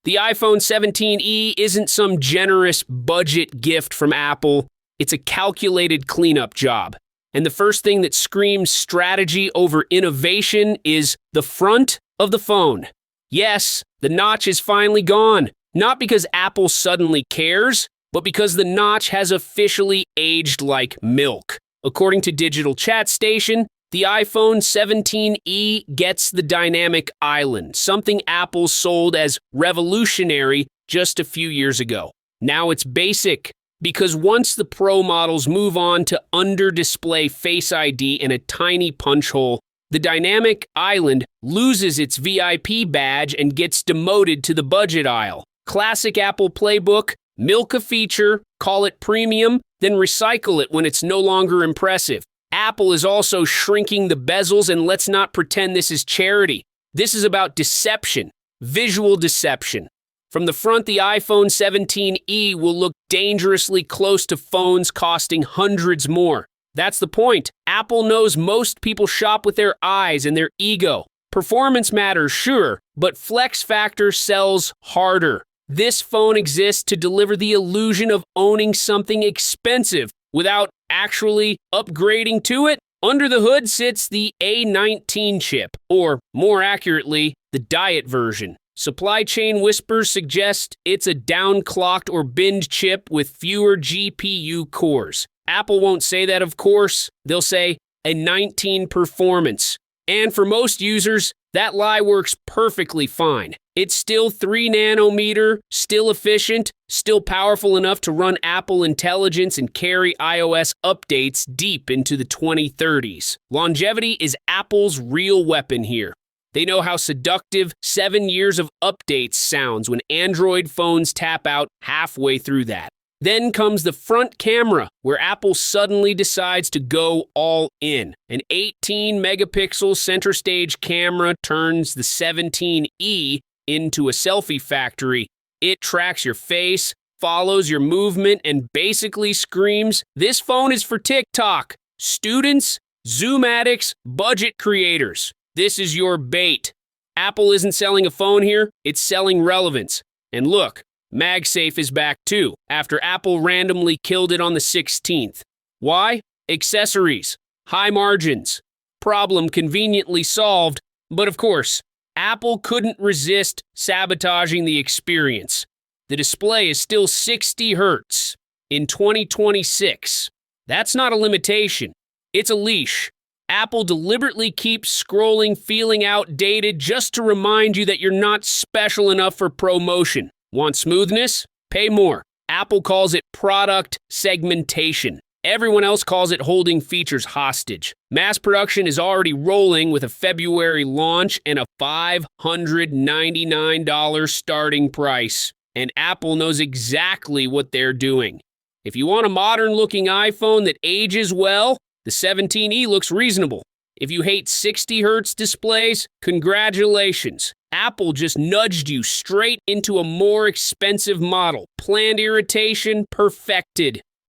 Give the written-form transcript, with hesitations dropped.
The iPhone 17e isn't some generous budget gift from Apple. It's a calculated cleanup job. And the first thing that screams strategy over innovation is the front of the phone. Yes, the notch is finally gone. Not because Apple suddenly cares, but because the notch has officially aged like milk. According to Digital Chat Station, the iPhone 17e gets the dynamic island, something Apple sold as revolutionary just a few years ago. Now it's basic, because once the Pro models move on to under-display Face ID and a tiny punch hole, the dynamic island loses its VIP badge and gets demoted to the budget aisle. Classic Apple playbook: milk a feature, call it premium, then recycle it when it's no longer impressive. Apple is also shrinking the bezels, and let's not pretend this is charity. This is about deception, visual deception. From the front, the iPhone 17e will look dangerously close to phones costing hundreds more. That's the point. Apple knows most people shop with their eyes and their ego. Performance matters, sure, but flex factor sells harder. This phone exists to deliver the illusion of owning something expensive without actually upgrading to it. Under the hood sits the A19 chip, or more accurately, the diet version. Supply chain whispers suggest it's a downclocked or binned chip with fewer GPU cores. Apple won't say that, of course. They'll say a 19 performance. And for most users, that lie works perfectly fine. It's still 3 nanometer, still efficient, still powerful enough to run Apple Intelligence and carry iOS updates deep into the 2030s. Longevity is Apple's real weapon here. They know how seductive 7 years of updates sounds when Android phones tap out halfway through that. Then comes the front camera, where Apple suddenly decides to go all in. An 18-megapixel center stage camera turns the 17e into a selfie factory. It tracks your face, follows your movement, and basically screams, "This phone is for TikTok. Students, Zoom addicts, budget creators. This is your bait." Apple isn't selling a phone here, it's selling relevance. And look, MagSafe is back too, after Apple randomly killed it on the 16th. Why? Accessories. High margins. Problem conveniently solved, but of course, Apple couldn't resist sabotaging the experience. The display is still 60 Hz in 2026. That's not a limitation, it's a leash. Apple deliberately keeps scrolling feeling outdated just to remind you that you're not special enough for promotion. Want smoothness? Pay more. Apple calls it product segmentation. Everyone else calls it holding features hostage. Mass production is already rolling with a February launch and a $599 starting price. And Apple knows exactly what they're doing. If you want a modern-looking iPhone that ages well, the 17e looks reasonable. If you hate 60 Hz displays, congratulations. Apple just nudged you straight into a more expensive model. Planned irritation perfected.